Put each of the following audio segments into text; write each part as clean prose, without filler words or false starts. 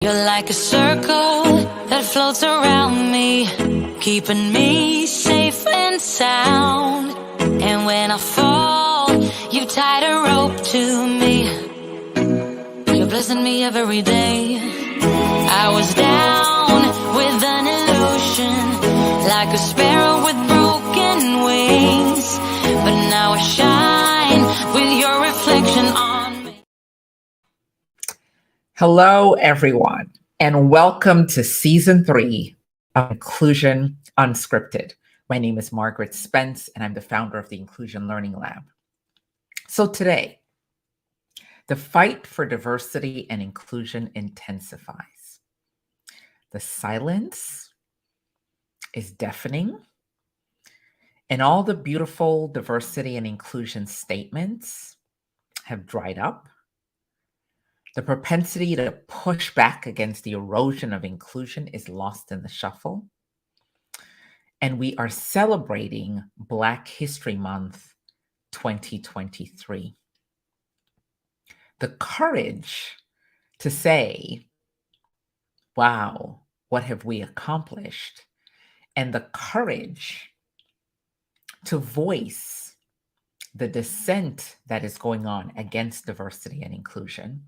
You're like a circle that floats around me, keeping me safe and sound. And when I fall, you tied a rope to me. You're blessing me every day. I was down with an illusion, like a sparrow with broken wings. But now I shine with your reflection on me. Hello, everyone, and welcome to Season 3 of Inclusion Unscripted. My name is Margaret Spence, and I'm the founder of the Inclusion Learning Lab. So today, the fight for diversity and inclusion intensifies. The silence is deafening, and all the beautiful diversity and inclusion statements have dried up. The propensity to push back against the erosion of inclusion is lost in the shuffle. And we are celebrating Black History Month 2023. The courage to say, wow, what have we accomplished? And the courage to voice the dissent that is going on against diversity and inclusion.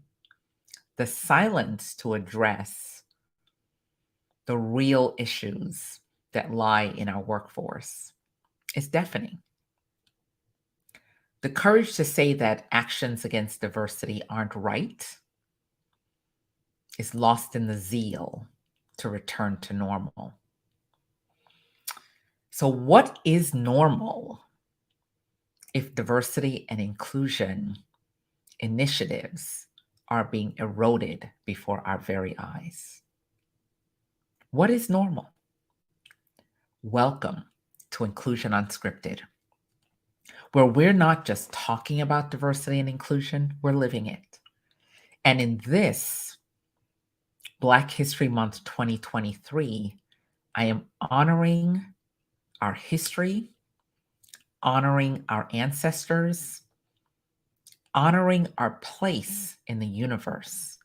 The silence to address the real issues that lie in our workforce is deafening. The courage to say that actions against diversity aren't right is lost in the zeal to return to normal. So what is normal if diversity and inclusion initiatives are being eroded before our very eyes? What is normal? Welcome to Inclusion Unscripted, where we're not just talking about diversity and inclusion, we're living it. And in this Black History Month 2023, I am honoring our history, honoring our ancestors, honoring our place in the universe,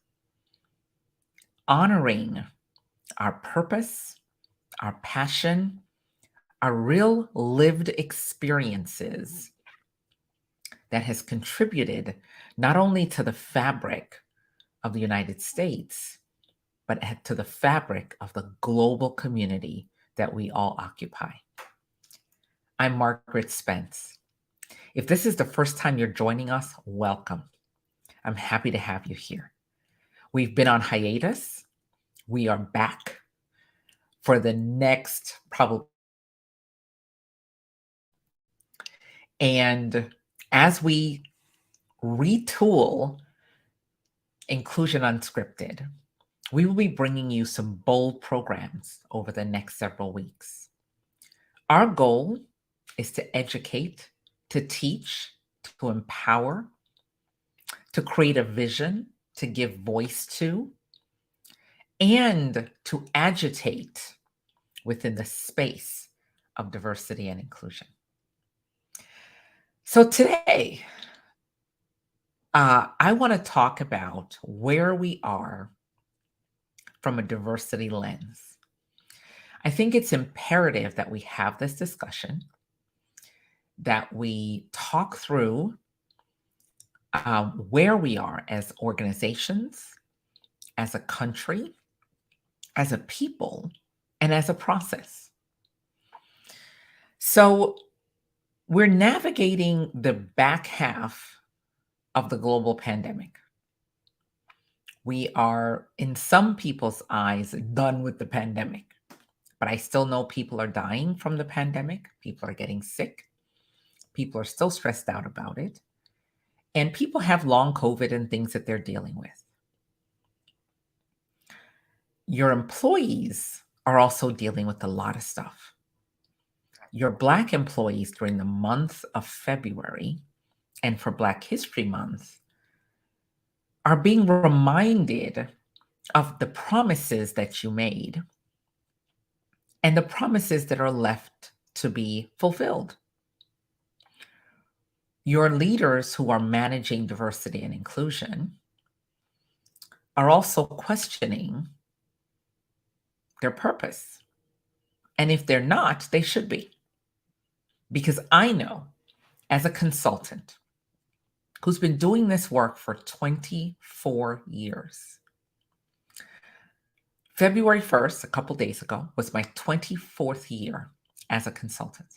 honoring our purpose, our passion, our real lived experiences that has contributed not only to the fabric of the United States, but to the fabric of the global community that we all occupy. I'm Margaret Spence. If this is the first time you're joining us, welcome. I'm happy to have you here. We've been on hiatus. We are back for the next probably. And as we retool Inclusion Unscripted, we will be bringing you some bold programs over the next several weeks. Our goal is to educate, to teach, to empower, to create a vision, to give voice to, and to agitate within the space of diversity and inclusion. So today, I want to talk about where we are from a diversity lens. I think it's imperative that we have this discussion, that we talk through where we are as organizations, as a country, as a people, and as a process. So we're navigating the back half of the global pandemic. We are, in some people's eyes, done with the pandemic, but I still know people are dying from the pandemic. People are getting sick. People are still stressed out about it. And people have long COVID and things that they're dealing with. Your employees are also dealing with a lot of stuff. Your Black employees during the month of February and for Black History Month are being reminded of the promises that you made and the promises that are left to be fulfilled. Your leaders who are managing diversity and inclusion are also questioning their purpose. And if they're not, they should be. Because I know, as a consultant who's been doing this work for 24 years, February 1st, a couple days ago, was my 24th year as a consultant.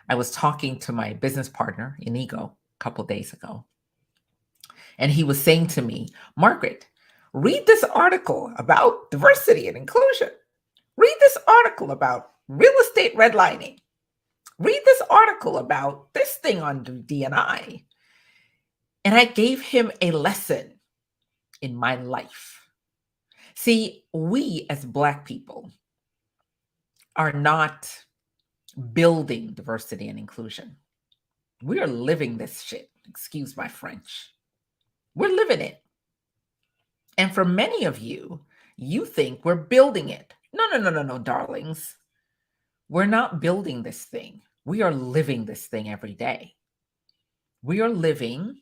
I was talking to my business partner, Inigo, a couple days ago, and he was saying to me, Margaret, read this article about diversity and inclusion. Read this article about real estate redlining. Read this article about this thing on D&I. And I gave him a lesson in my life. See, we as Black people are not building diversity and inclusion. We are living this shit. Excuse my French. We're living it. And for many of you, you think we're building it. No, darlings. We're not building this thing. We are living this thing every day. We are living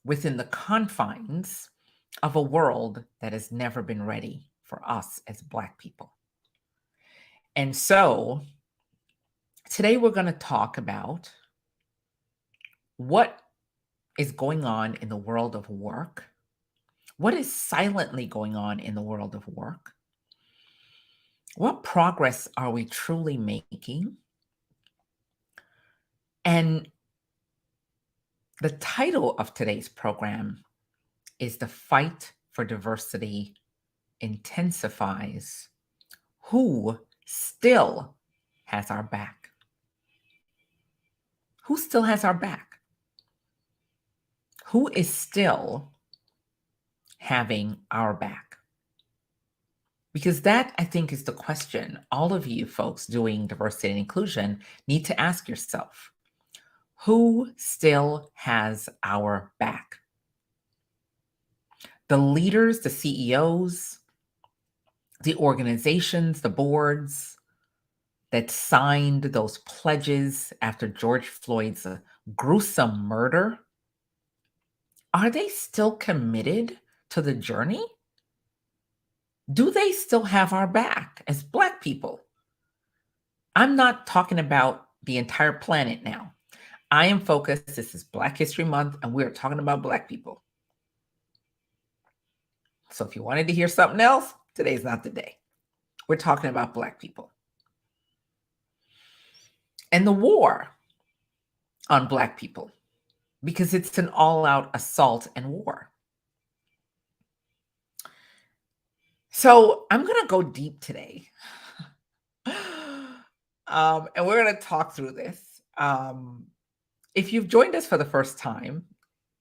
within the confines of a world that has never been ready for us as Black people. And so today we're going to talk about what is going on in the world of work. What is silently going on in the world of work? What progress are we truly making? And the title of today's program is The Fight for Diversity Intensifies. Who still has our back? Who still has our back? Who is still having our back? Because that, I think, is the question all of you folks doing diversity and inclusion need to ask yourself. Who still has our back? The leaders, the CEOs, the organizations, the boards that signed those pledges after George Floyd's gruesome murder, are they still committed to the journey? Do they still have our back as Black people? I'm not talking about the entire planet now. I am focused, this is Black History Month, and we're talking about Black people. So if you wanted to hear something else, today's not the day. We're talking about Black people. And the war on Black people, because it's an all-out assault and war. So I'm going to go deep today. And we're going to talk through this. If you've joined us for the first time,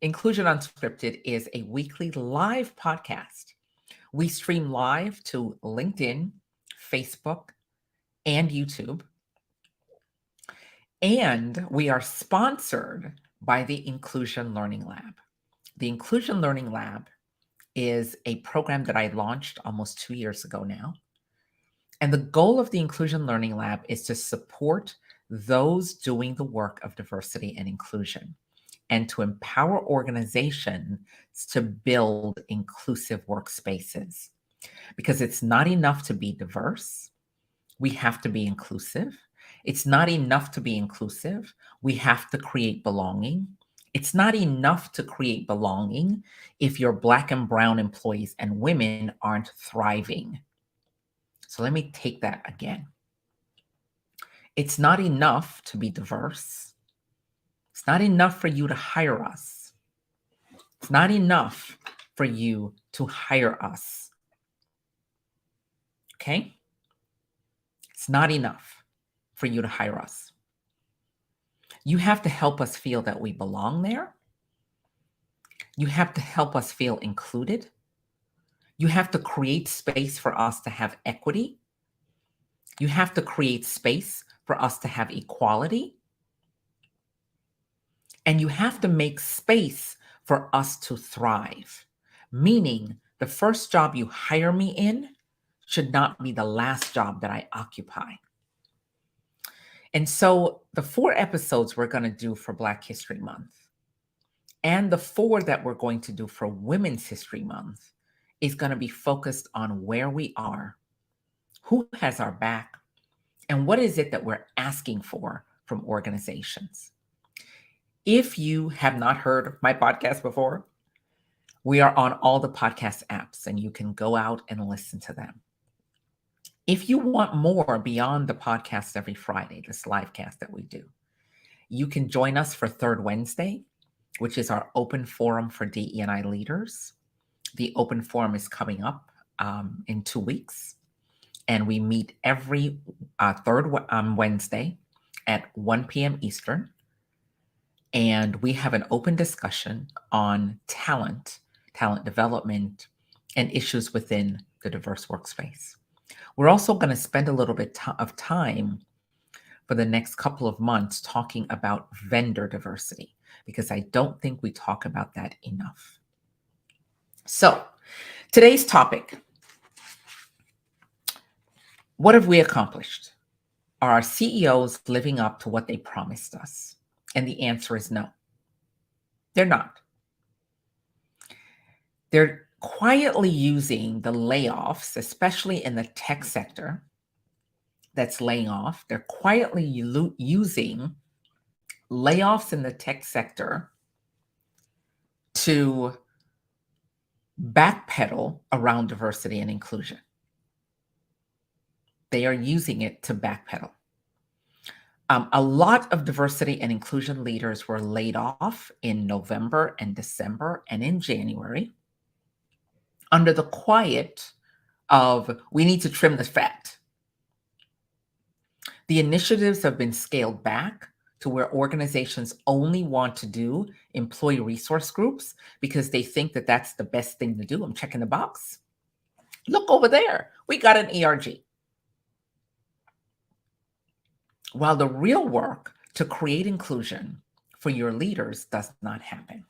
Inclusion Unscripted is a weekly live podcast. We stream live to LinkedIn, Facebook, and YouTube. And we are sponsored by the Inclusion Learning Lab. The Inclusion Learning Lab is a program that I launched almost 2 years ago now. And the goal of the Inclusion Learning Lab is to support those doing the work of diversity and inclusion and to empower organizations to build inclusive workspaces. Because it's not enough to be diverse. We have to be inclusive. It's not enough to be inclusive. We have to create belonging. It's not enough to create belonging if your Black and brown employees and women aren't thriving. So let me take that again. It's not enough to be diverse. It's not enough for you to hire us. It's not enough for you to hire us. Okay? It's not enough for you to hire us. You have to help us feel that we belong there. You have to help us feel included. You have to create space for us to have equity. You have to create space for us to have equality. And you have to make space for us to thrive. Meaning, the first job you hire me in should not be the last job that I occupy. And so the 4 episodes we're going to do for Black History Month And the 4 that we're going to do for Women's History Month is going to be focused on where we are, who has our back, and what is it that we're asking for from organizations. If you have not heard my podcast before, we are on all the podcast apps and you can go out and listen to them. If you want more beyond the podcast every Friday, this live cast that we do, you can join us for Third Wednesday, which is our open forum for DE&I leaders. The open forum is coming up in 2 weeks, and we meet every third Wednesday at 1 p.m. Eastern. And we have an open discussion on talent development, and issues within the diverse workspace. We're also going to spend a little bit of time for the next couple of months talking about vendor diversity, because I don't think we talk about that enough. So today's topic, what have we accomplished? Are our CEOs living up to what they promised us? And the answer is no, they're not. They're quietly using the layoffs, especially in the tech sector that's laying off. They're quietly using layoffs in the tech sector to backpedal around diversity and inclusion. They are using it to backpedal. A lot of diversity and inclusion leaders were laid off in November and December and in January under the quiet of, we need to trim the fat. The initiatives have been scaled back to where organizations only want to do employee resource groups because they think that that's the best thing to do. I'm checking the box. Look over there. We got an ERG. While the real work to create inclusion for your leaders does not happen.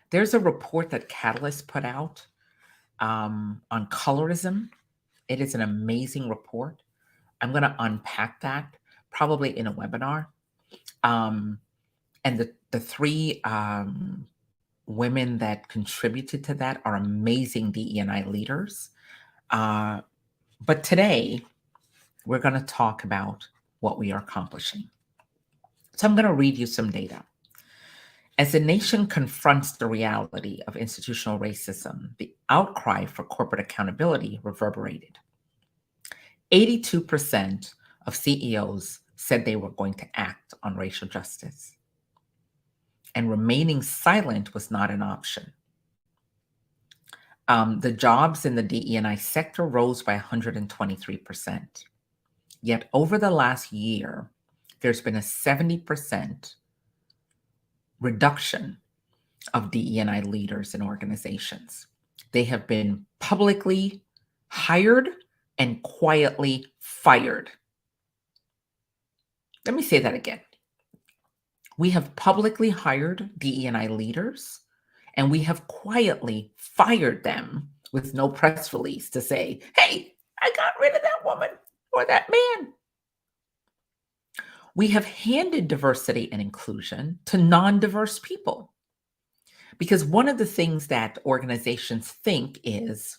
There's a report that Catalyst put out on colorism. It is an amazing report. I'm going to unpack that probably in a webinar. And the 3 women that contributed to that are amazing DE&I leaders. But today, we're going to talk about what we are accomplishing. So I'm going to read you some data. As the nation confronts the reality of institutional racism, the outcry for corporate accountability reverberated. 82% of CEOs said they were going to act on racial justice, and remaining silent was not an option. The jobs in the DE&I sector rose by 123%. Yet over the last year, there's been a 70% reduction of DE&I leaders in organizations. They have been publicly hired and quietly fired. Let me say that again. We have publicly hired DE&I leaders, and we have quietly fired them with no press release to say, hey, I got rid of that woman or that man. We have handed diversity and inclusion to non-diverse people. Because one of the things that organizations think is,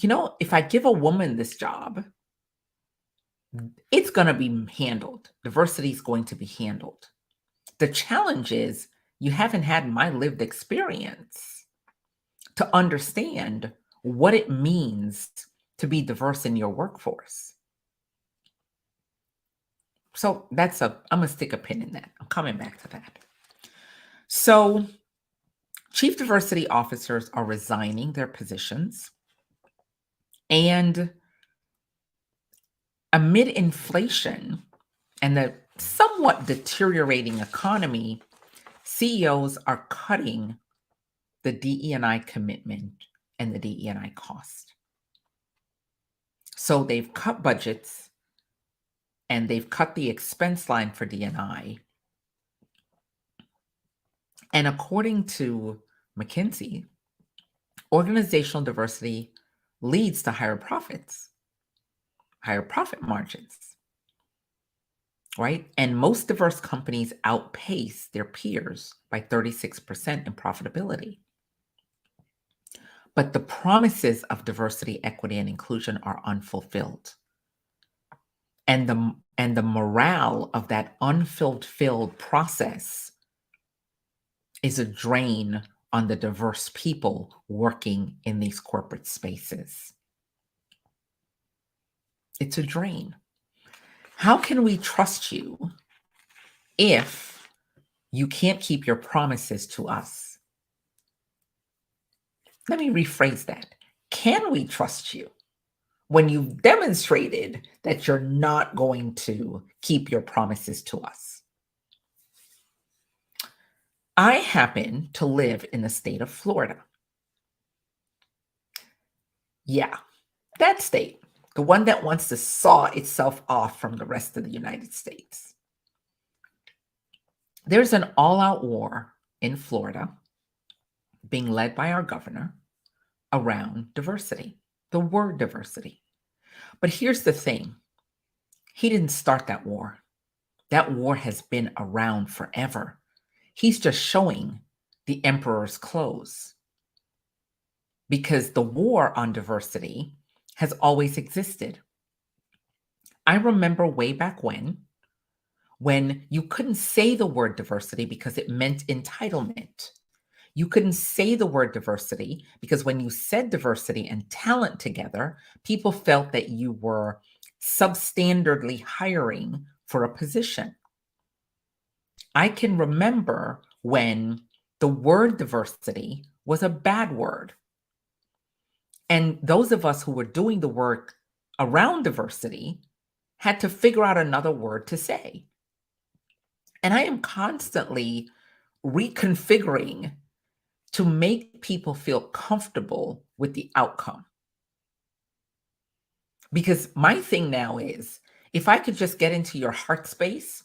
if I give a woman this job, it's going to be handled. Diversity is going to be handled. The challenge is you haven't had my lived experience to understand what it means to be diverse in your workforce. So I'm going to stick a pin in that. I'm coming back to that. So chief diversity officers are resigning their positions, and amid inflation and the somewhat deteriorating economy, CEOs are cutting the DE&I commitment and the DE&I cost. So they've cut budgets and they've cut the expense line for D&I. And according to McKinsey, organizational diversity leads to higher profits, higher profit margins. right? And most diverse companies outpace their peers by 36% in profitability. But the promises of diversity, equity, and inclusion are unfulfilled. And the morale of that unfulfilled process is a drain on the diverse people working in these corporate spaces. It's a drain. How can we trust you if you can't keep your promises to us? Let me rephrase that. Can we trust you when you've demonstrated that you're not going to keep your promises to us? I happen to live in the state of Florida. Yeah, that state, the one that wants to saw itself off from the rest of the United States. There's an all-out war in Florida being led by our governor around diversity, the word diversity. But here's the thing. He didn't start that war. That war has been around forever. He's just showing the emperor's clothes, because the war on diversity has always existed. I remember way back when you couldn't say the word diversity because it meant entitlement. You couldn't say the word diversity because when you said diversity and talent together, people felt that you were substandardly hiring for a position. I can remember when the word diversity was a bad word. And those of us who were doing the work around diversity had to figure out another word to say. And I am constantly reconfiguring to make people feel comfortable with the outcome. Because my thing now is, if I could just get into your heart space,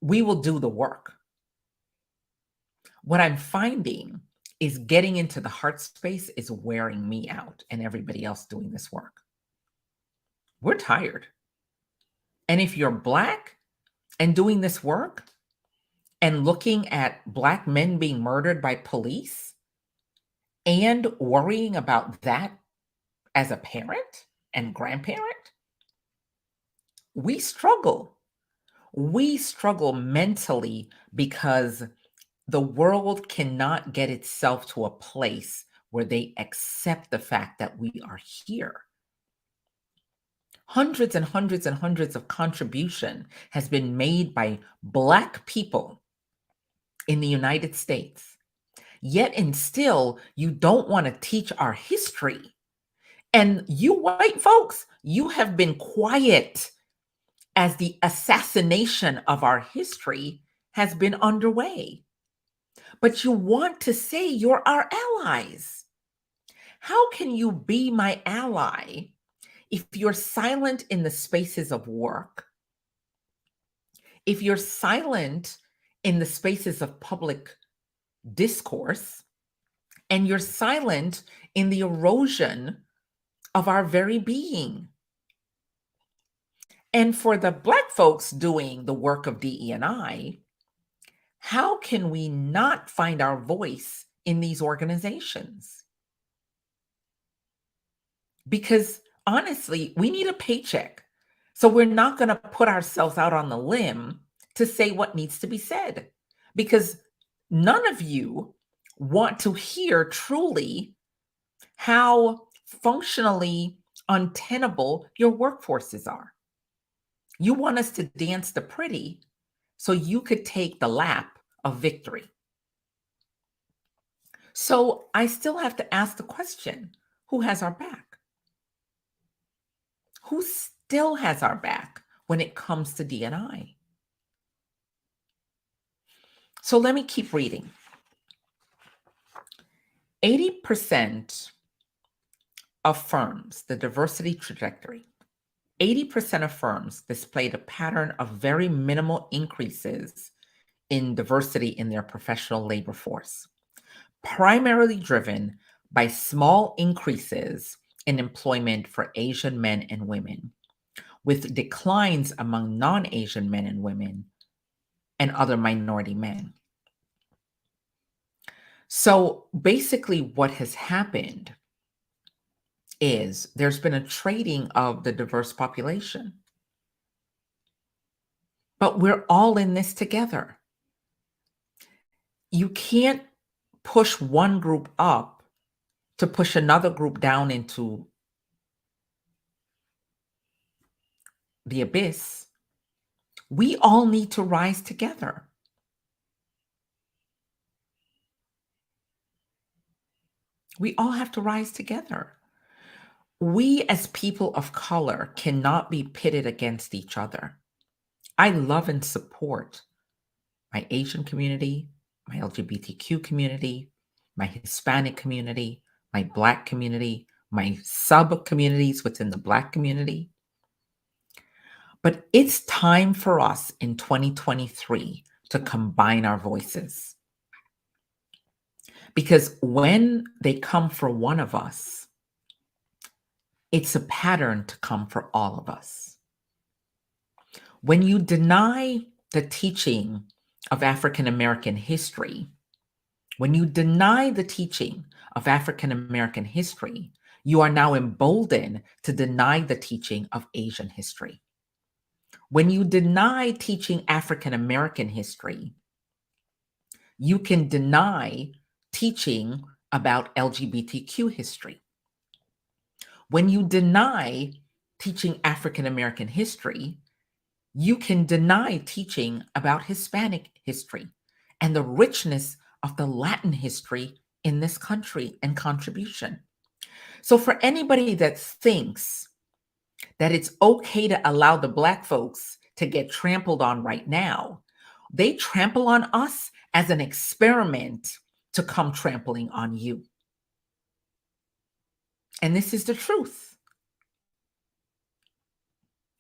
we will do the work. What I'm finding is getting into the heart space is wearing me out and everybody else doing this work. We're tired. And if you're Black and doing this work and looking at Black men being murdered by police and worrying about that as a parent and grandparent, we struggle. We struggle mentally because the world cannot get itself to a place where they accept the fact that we are here. Hundreds and hundreds and hundreds of contribution has been made by Black people in the United States. Yet and still, you don't want to teach our history. And you white folks, you have been quiet as the assassination of our history has been underway. But you want to say you're our allies. How can you be my ally if you're silent in the spaces of work? If you're silent in the spaces of public discourse, and you're silent in the erosion of our very being? And for the Black folks doing the work of DE&I, how can we not find our voice in these organizations? Because honestly, we need a paycheck. So we're not going to put ourselves out on the limb to say what needs to be said, because none of you want to hear truly how functionally untenable your workforces are. You want us to dance the pretty so you could take the lap of victory. So I still have to ask the question, who has our back? Who still has our back when it comes to D&I? So let me keep reading. 80% of firms, the diversity trajectory, 80% of firms displayed a pattern of very minimal increases in diversity in their professional labor force, primarily driven by small increases in employment for Asian men and women, with declines among non-Asian men and women and other minority men. So basically what has happened is there's been a trading of the diverse population. But we're all in this together. You can't push one group up to push another group down into the abyss. We all need to rise together. We all have to rise together. We as people of color cannot be pitted against each other. I love and support my Asian community, my LGBTQ community, my Hispanic community, my Black community, my sub-communities within the Black community. But it's time for us in 2023 to combine our voices. Because when they come for one of us, it's a pattern to come for all of us. When you deny the teaching of African American history, when you deny the teaching of African American history, you are now emboldened to deny the teaching of Asian history. When you deny teaching African American history, you can deny teaching about LGBTQ history. When you deny teaching African American history, you can deny teaching about Hispanic history and the richness of the Latin history in this country and contribution. So for anybody that thinks that it's okay to allow the Black folks to get trampled on right now, they trample on us as an experiment to come trampling on you. And this is the truth.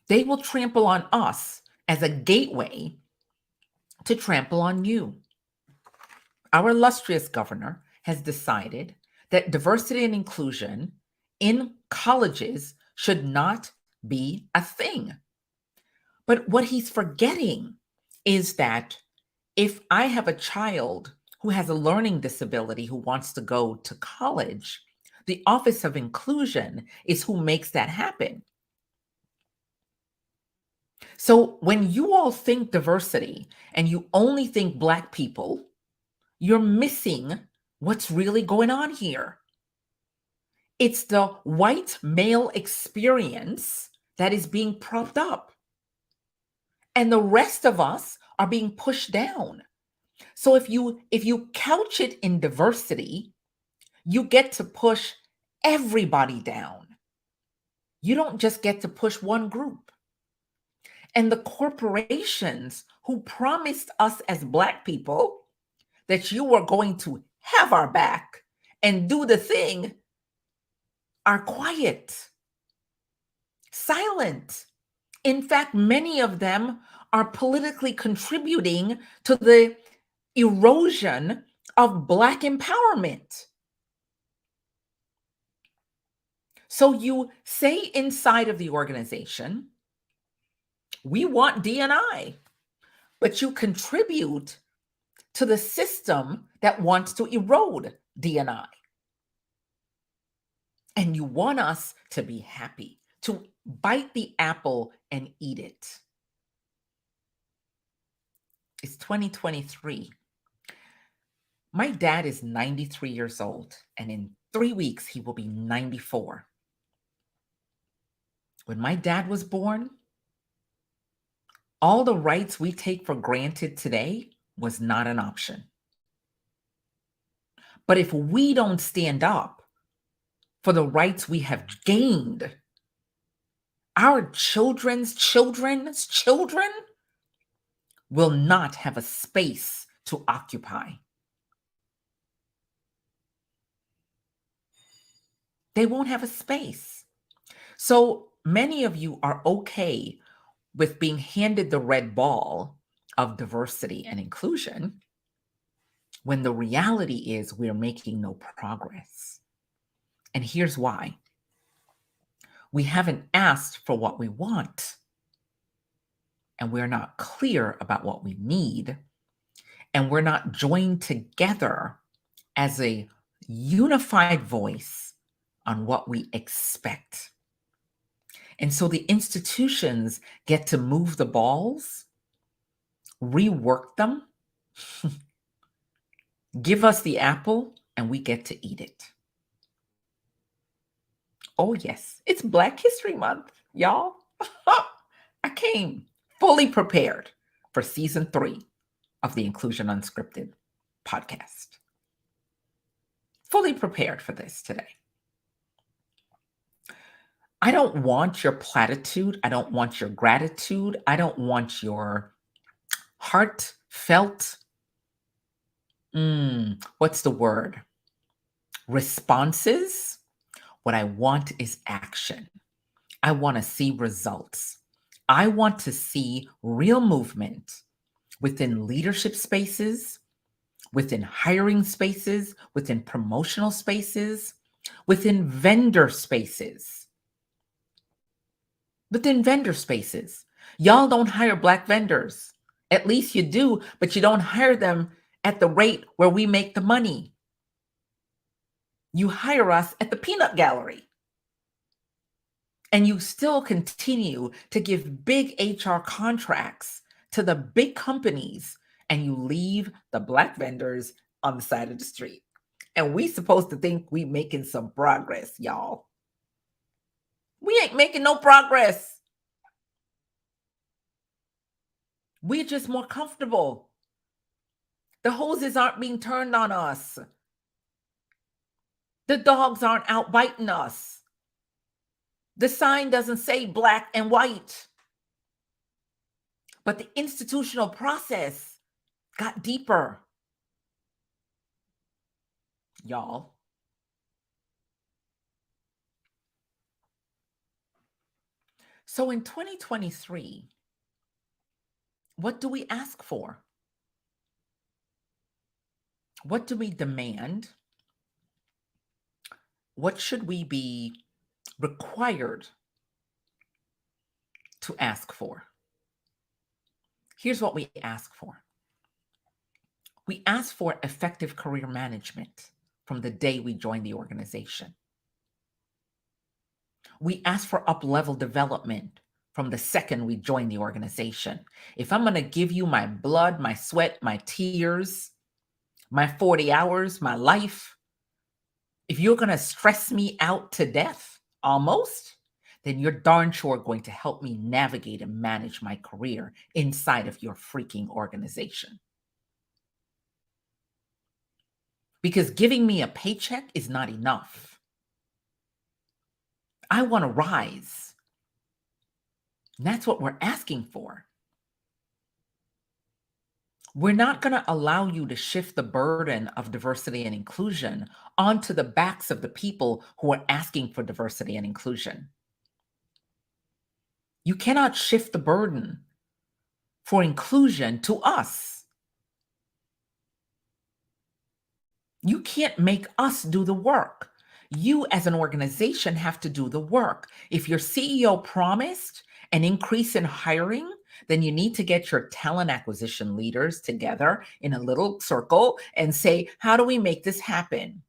They will trample on us as a gateway to trample on you. Our illustrious governor has decided that diversity and inclusion in colleges should not be a thing. But what he's forgetting is that if I have a child who has a learning disability who wants to go to college, the Office of Inclusion is who makes that happen. So when you all think diversity and you only think Black people, you're missing what's really going on here. It's the white male experience that is being propped up. And the rest of us are being pushed down. So if you couch it in diversity, you get to push everybody down. You don't just get to push one group. And the corporations who promised us as Black people that you were going to have our back and do the thing are quiet, silent. In fact, many of them are politically contributing to the erosion of Black empowerment. So you say inside of the organization, we want D&I, but you contribute to the system that wants to erode D&I. And you want us to be happy, to bite the apple and eat it. It's 2023. My dad is 93 years old, and in 3 weeks, he will be 94. When my dad was born, all the rights we take for granted today was not an option. But if we don't stand up for the rights we have gained, our children's children's children will not have a space to occupy. They won't have a space. So many of you are okay with being handed the red ball of diversity and inclusion when the reality is we're making no progress. And here's why. We haven't asked for what we want, and we're not clear about what we need, and we're not joined together as a unified voice on what we expect. And so the institutions get to move the balls, rework them, give us the apple, and we get to eat it. Oh, yes, it's Black History Month, y'all. I came fully prepared for season 3 of the Inclusion Unscripted podcast. Fully prepared for this today. I don't want your platitude. I don't want your gratitude. I don't want your heartfelt, what's the word? Responses. What I want is action. I want to see results. I want to see real movement within leadership spaces, within hiring spaces, within promotional spaces, within vendor spaces. Within vendor spaces. Y'all don't hire Black vendors. At least you do, but you don't hire them at the rate where we make the money. You hire us at the peanut gallery. And you still continue to give big HR contracts to the big companies, and you leave the Black vendors on the side of the street. And we supposed to think we making some progress, y'all. We ain't making no progress. We're just more comfortable. The hoses aren't being turned on us. The dogs aren't out biting us. The sign doesn't say black and white. But the institutional process got deeper. Y'all. So in 2023, what do we ask for? What do we demand? What should we be required to ask for? Here's what we ask for. We ask for effective career management from the day we join the organization. We ask for up-level development from the second we join the organization. If I'm going to give you my blood, my sweat, my tears, my 40 hours, my life, if you're going to stress me out to death, almost, then you're darn sure going to help me navigate and manage my career inside of your freaking organization. Because giving me a paycheck is not enough. I want to rise. And that's what we're asking for. We're not going to allow you to shift the burden of diversity and inclusion onto the backs of the people who are asking for diversity and inclusion. You cannot shift the burden for inclusion to us. You can't make us do the work. You as an organization have to do the work. If your CEO promised an increase in hiring, then you need to get your talent acquisition leaders together in a little circle and say, how do we make this happen?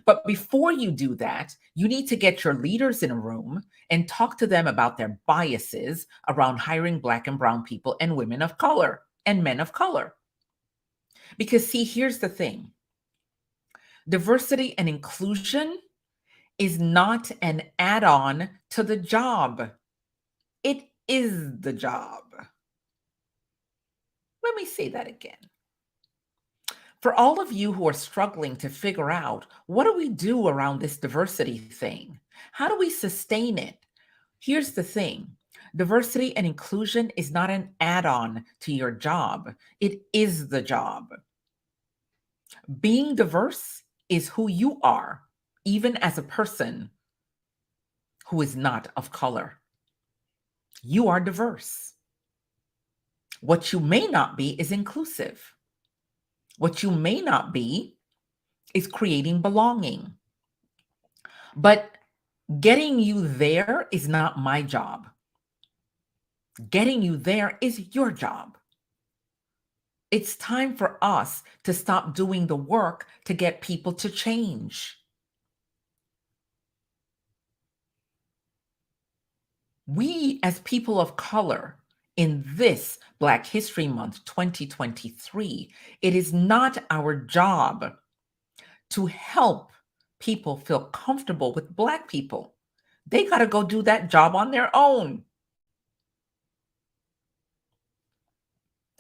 But before you do that, you need to get your leaders in a room and talk to them about their biases around hiring Black and brown people and women of color and men of color. Because see, here's the thing. Diversity and inclusion is not an add-on to the job. It is the job. Let me say that again. For all of you who are struggling to figure out, what do we do around this diversity thing? How do we sustain it? Here's the thing. Diversity and inclusion is not an add-on to your job. It is the job. Being diverse is who you are, even as a person who is not of color. You are diverse. What you may not be is inclusive. What you may not be is creating belonging. But Getting you there is not my job. Getting you there is your job. It's time for us to stop doing the work to get people to change. We, as people of color, in this Black History Month 2023, it is not our job to help people feel comfortable with Black people. They got to go do that job on their own.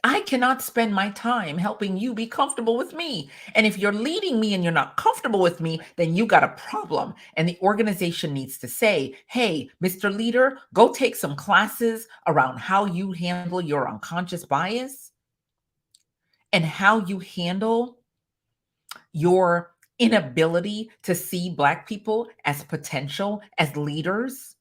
I cannot spend my time helping you be comfortable with me. And if you're leading me and you're not comfortable with me, then you got a problem. And the organization needs to say, hey, Mr. Leader, go take some classes around how you handle your unconscious bias and how you handle your inability to see Black people as potential, as leaders.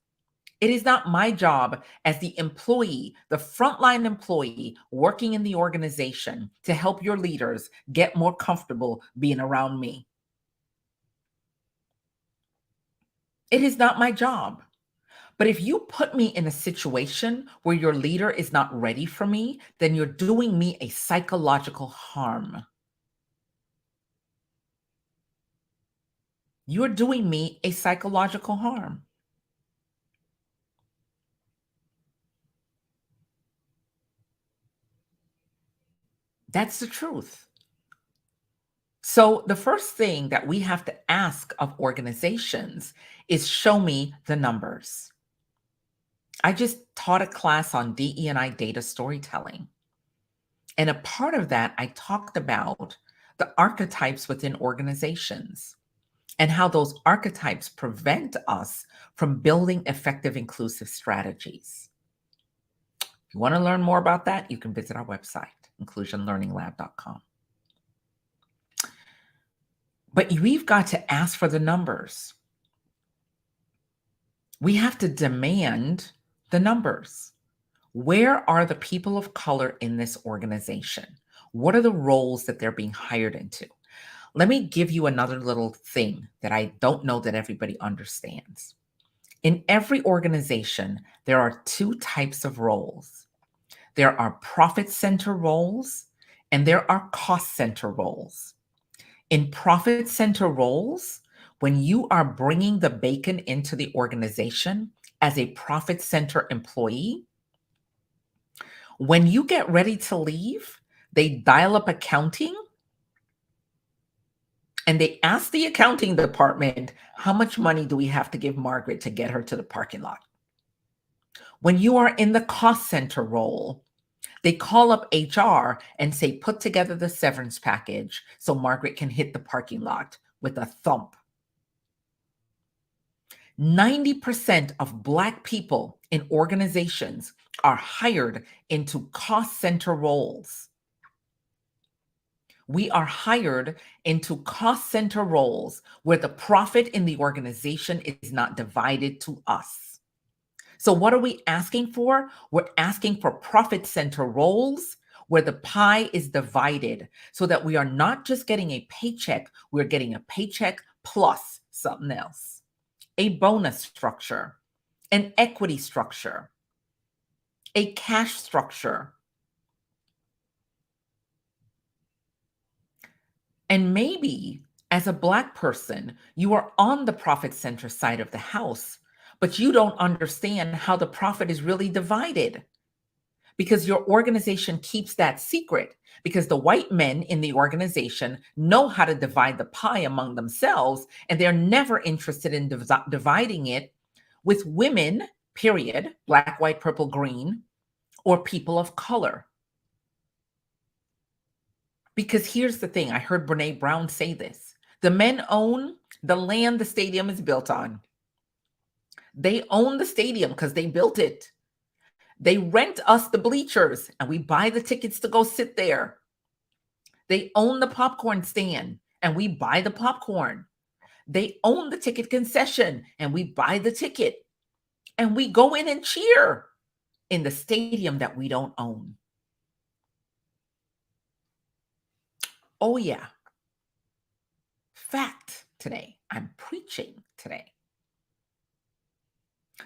It is not my job as the employee, the frontline employee working in the organization to help your leaders get more comfortable being around me. It is not my job. But if you put me in a situation where your leader is not ready for me, then you're doing me a psychological harm. You're doing me a psychological harm. That's the truth. So the first thing that we have to ask of organizations is show me the numbers. I just taught a class on DE&I data storytelling. And a part of that, I talked about the archetypes within organizations and how those archetypes prevent us from building effective inclusive strategies. If you want to learn more about that, you can visit our website, inclusionlearninglab.com. But we've got to ask for the numbers. We have to demand the numbers. Where are the people of color in this organization? What are the roles that they're being hired into? Let me give you another little thing that I don't know that everybody understands. In every organization, there are two types of roles. There are profit center roles and there are cost center roles. In profit center roles, when you are bringing the bacon into the organization as a profit center employee, when you get ready to leave, they dial up accounting and they ask the accounting department, how much money do we have to give Margaret to get her to the parking lot? When you are in the cost center role, they call up HR and say, put together the severance package so Margaret can hit the parking lot with a thump. 90% of Black people in organizations are hired into cost center roles. We are hired into cost center roles where the profit in the organization is not divided to us. So what are we asking for? We're asking for profit center roles where the pie is divided so that we are not just getting a paycheck, we're getting a paycheck plus something else. A bonus structure, an equity structure, a cash structure. And maybe as a Black person, you are on the profit center side of the house, but you don't understand how the profit is really divided because your organization keeps that secret because the white men in the organization know how to divide the pie among themselves and they're never interested in dividing it with women, period, Black, white, purple, green, or people of color. Because here's the thing, I heard Brene Brown say this. The men own the land the stadium is built on. They own the stadium because they built it. They rent us the bleachers and we buy the tickets to go sit there. They own the popcorn stand and we buy the popcorn. They own the ticket concession and we buy the ticket. And we go in and cheer in the stadium that we don't own. Oh, yeah. Fact today. I'm preaching today.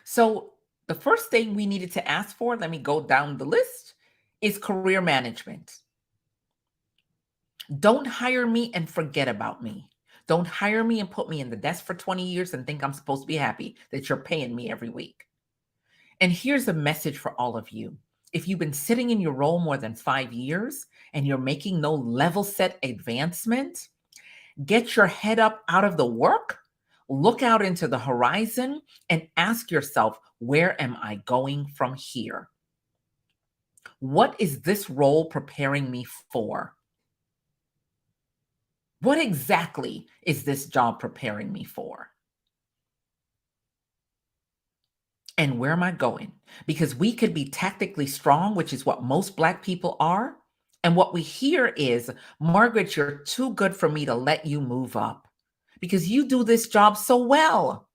So the first thing we needed to ask for, let me go down the list, is career management. Don't hire me and forget about me. Don't hire me and put me in the desk for 20 years and think I'm supposed to be happy that you're paying me every week. And here's a message for all of you. If you've been sitting in your role more than 5 years and you're making no level set advancement, get your head up out of the work, look out into the horizon, and ask yourself, where am I going from here? What is this role preparing me for? What exactly is this job preparing me for? And where am I going? Because we could be tactically strong, which is what most Black people are. And what we hear is, Margaret, you're too good for me to let you move up because you do this job so well.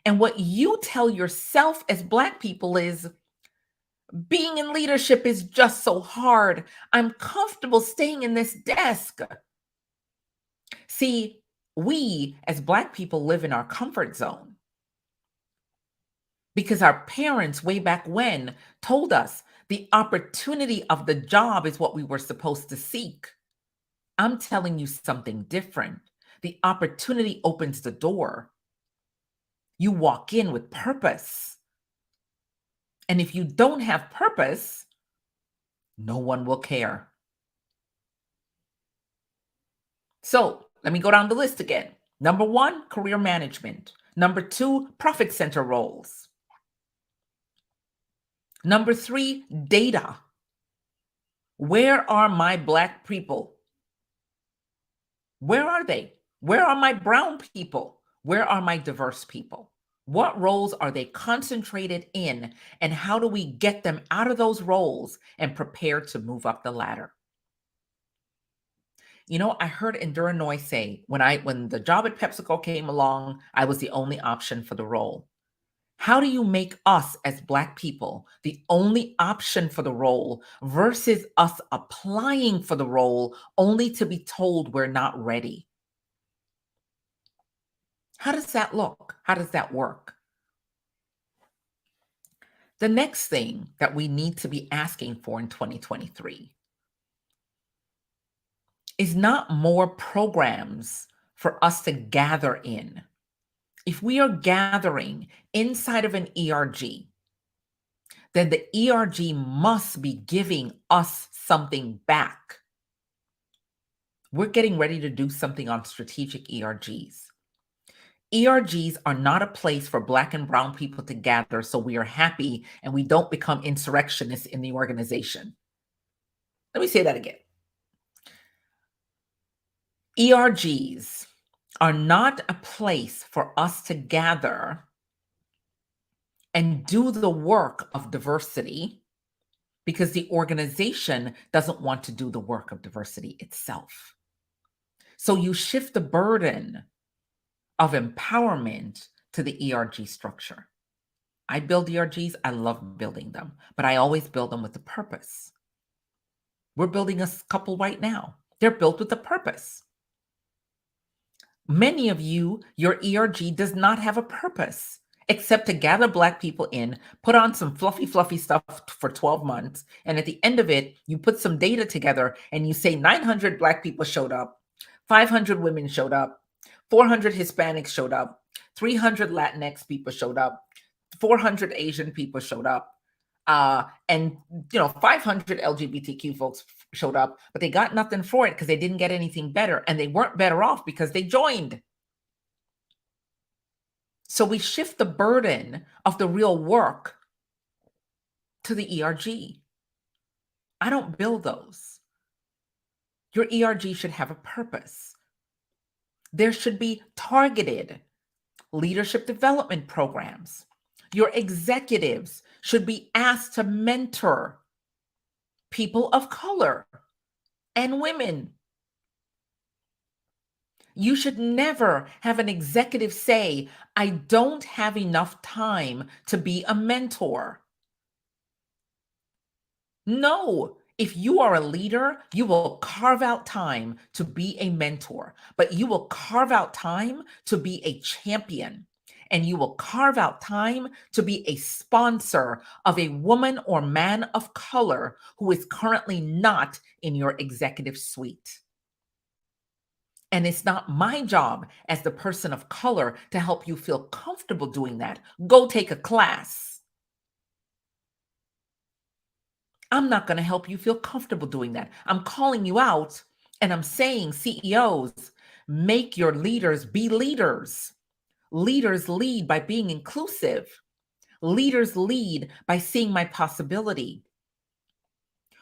And what you tell yourself as Black people is, being in leadership is just so hard. I'm comfortable staying in this desk. See, we as Black people live in our comfort zone because our parents way back when told us the opportunity of the job is what we were supposed to seek. I'm telling you something different. The opportunity opens the door. You walk in with purpose. And if you don't have purpose, no one will care. So let me go down the list again. Number 1, career management. Number 2, profit center roles. Number 3, data. Where are my Black people? Where are they? Where are my brown people? Where are my diverse people? What roles are they concentrated in? And how do we get them out of those roles and prepare to move up the ladder? You know, I heard Endura Noy say, when the job at PepsiCo came along, I was the only option for the role. How do you make us as Black people the only option for the role versus us applying for the role only to be told we're not ready? How does that look? How does that work? The next thing that we need to be asking for in 2023 is not more programs for us to gather in. If we are gathering inside of an ERG, then the ERG must be giving us something back. We're getting ready to do something on strategic ERGs. ERGs are not a place for Black and brown people to gather so we are happy and we don't become insurrectionists in the organization. Let me say that again. ERGs are not a place for us to gather and do the work of diversity because the organization doesn't want to do the work of diversity itself. So you shift the burden of empowerment to the ERG structure. I build ERGs, I love building them, but I always build them with a purpose. We're building a couple right now. They're built with a purpose. Many of you, your ERG does not have a purpose except to gather Black people in, put on some fluffy stuff for 12 months. And at the end of it, you put some data together and you say 900 Black people showed up, 500 women showed up, 400 Hispanics showed up, 300 Latinx people showed up, 400 Asian people showed up, and 500 LGBTQ folks showed up, but they got nothing for it because they didn't get anything better, and they weren't better off because they joined. So we shift the burden of the real work to the ERG. I don't build those. Your ERG should have a purpose. There should be targeted leadership development programs. Your executives should be asked to mentor people of color and women. You should never have an executive say, I don't have enough time to be a mentor. No, if you are a leader, you will carve out time to be a mentor, but you will carve out time to be a champion. and you will carve out time to be a sponsor of a woman or man of color who is currently not in your executive suite. And it's not my job as the person of color to help you feel comfortable doing that. Go take a class. I'm not going to help you feel comfortable doing that. I'm calling you out and I'm saying, CEOs, make your leaders be leaders. Leaders lead by being inclusive. Leaders lead by seeing my possibility.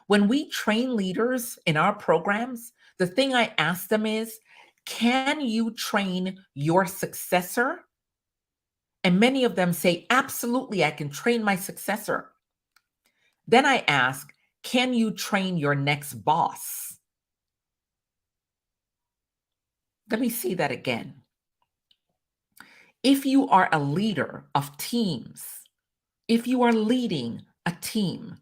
When we train leaders in our programs, the thing I ask them is, can you train your successor? And many of them say, absolutely, I can train my successor. Then I ask, can you train your next boss? Let me see that again. If you are a leader of teams, if you are leading a team,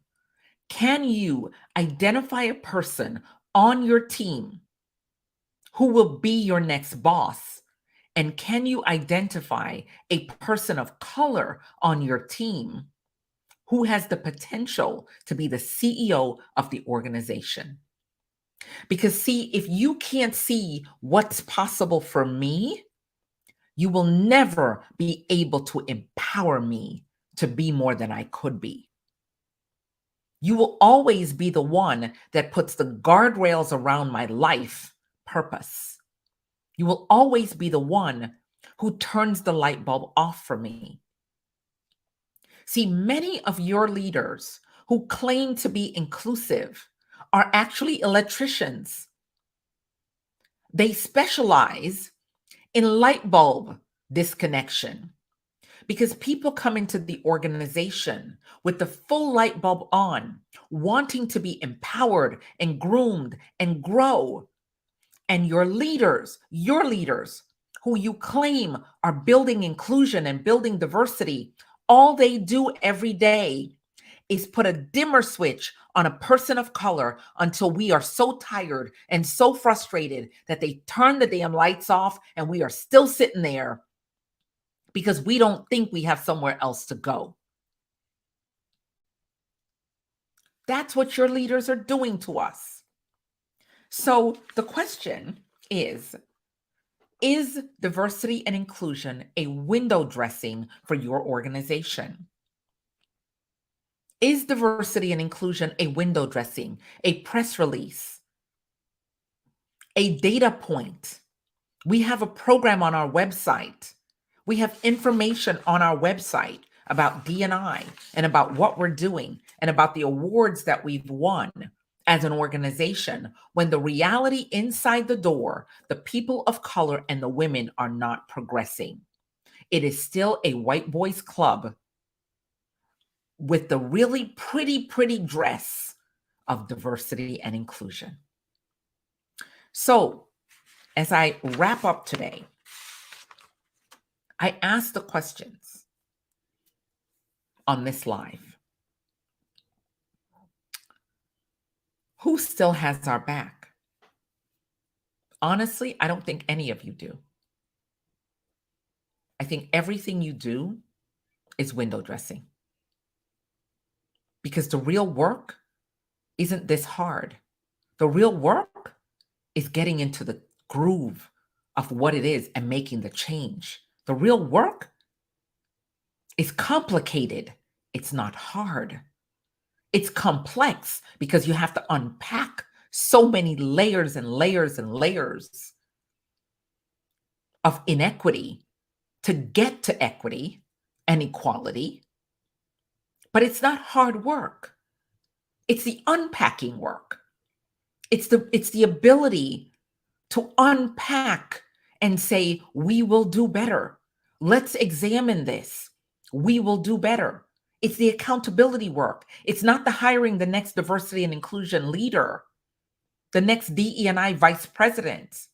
can you identify a person on your team who will be your next boss? And can you identify a person of color on your team who has the potential to be the CEO of the organization? Because see, if you can't see what's possible for me, you will never be able to empower me to be more than I could be. You will always be the one that puts the guardrails around my life purpose. You will always be the one who turns the light bulb off for me. See, many of your leaders who claim to be inclusive are actually electricians. They specialize in light bulb disconnection because people come into the organization with the full light bulb on, wanting to be empowered and groomed and grow. And your leaders who you claim are building inclusion and building diversity, all they do every day is put a dimmer switch on a person of color until we are so tired and so frustrated that they turn the damn lights off and we are still sitting there because we don't think we have somewhere else to go. That's what your leaders are doing to us. So the question is diversity and inclusion a window dressing for your organization? Is diversity and inclusion a window dressing, a press release, a data point? We have a program on our website. We have information on our website about D&I and about what we're doing and about the awards that we've won as an organization, when the reality inside the door, the people of color and the women are not progressing. It is still a white boys club with the really pretty dress of diversity and inclusion. So as I wrap up today, I ask the questions on this live. Who still has our back? Honestly, I don't think any of you do. I think everything you do is window dressing. Because the real work isn't this hard. The real work is getting into the groove of what it is and making the change. The real work is complicated. It's not hard. It's complex because you have to unpack so many layers and layers and layers of inequity to get to equity and equality. But it's not hard work. It's the unpacking work. It's the ability to unpack and say, we will do better. Let's examine this. We will do better. It's the accountability work. It's not the hiring the next diversity and inclusion leader, the next DE&I vice president,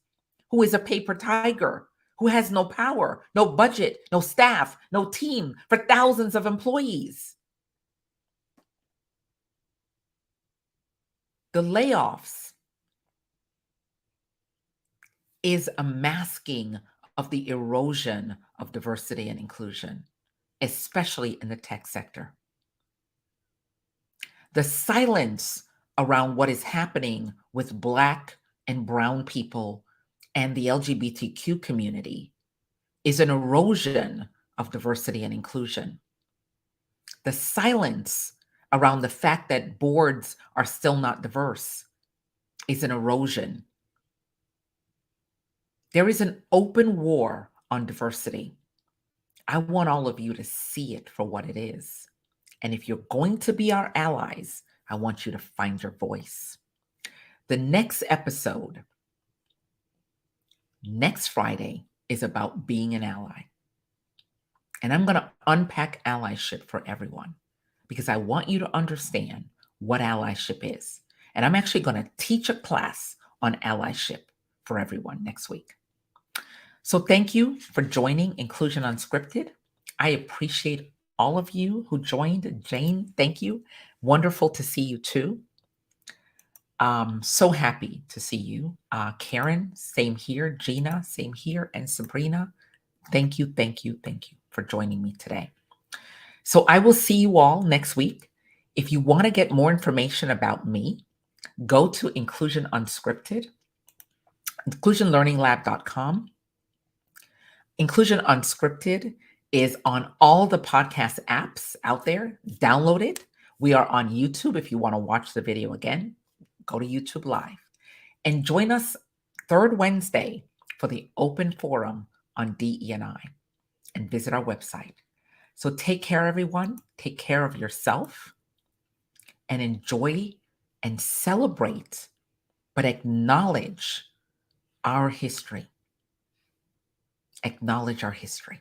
who is a paper tiger, who has no power, no budget, no staff, no team for thousands of employees. The layoffs is a masking of the erosion of diversity and inclusion, especially in the tech sector. The silence around what is happening with Black and Brown people and the LGBTQ community is an erosion of diversity and inclusion. The silence around the fact that boards are still not diverse is an erosion. There is an open war on diversity. I want all of you to see it for what it is. And if you're going to be our allies, I want you to find your voice. The next episode, next Friday, is about being an ally. And I'm going to unpack allyship for everyone because I want you to understand what allyship is. And I'm actually going to teach a class on allyship for everyone next week. So thank you for joining Inclusion Unscripted. I appreciate all of you who joined. Jane, thank you. Wonderful to see you too. So happy to see you. Karen, same here. Gina, same here. And Sabrina, thank you for joining me today. So I will see you all next week. If you want to get more information about me, go to Inclusion Unscripted, inclusionlearninglab.com. Inclusion Unscripted is on all the podcast apps out there. Download it. We are on YouTube. If you want to watch the video again, go to YouTube Live. And join us third Wednesday for the open forum on DE&I, and visit our website. So take care, everyone. Take care of yourself and enjoy and celebrate, but acknowledge our history. Acknowledge our history.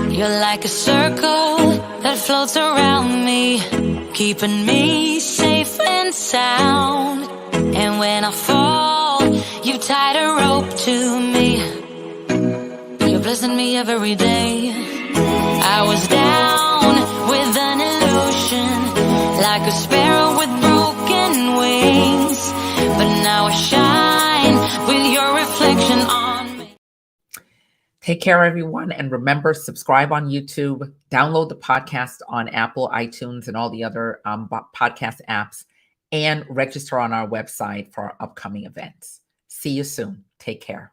You're like a circle that floats around me, keeping me safe and sound. And when I fall, you tied a rope to me. You're blessing me every day. I was down with an illusion, like a sparrow with broken wings. But now I shine with your reflection on me. Take care, everyone. And remember, subscribe on YouTube, download the podcast on Apple, iTunes, and all the other podcast apps, and register on our website for our upcoming events. See you soon. Take care.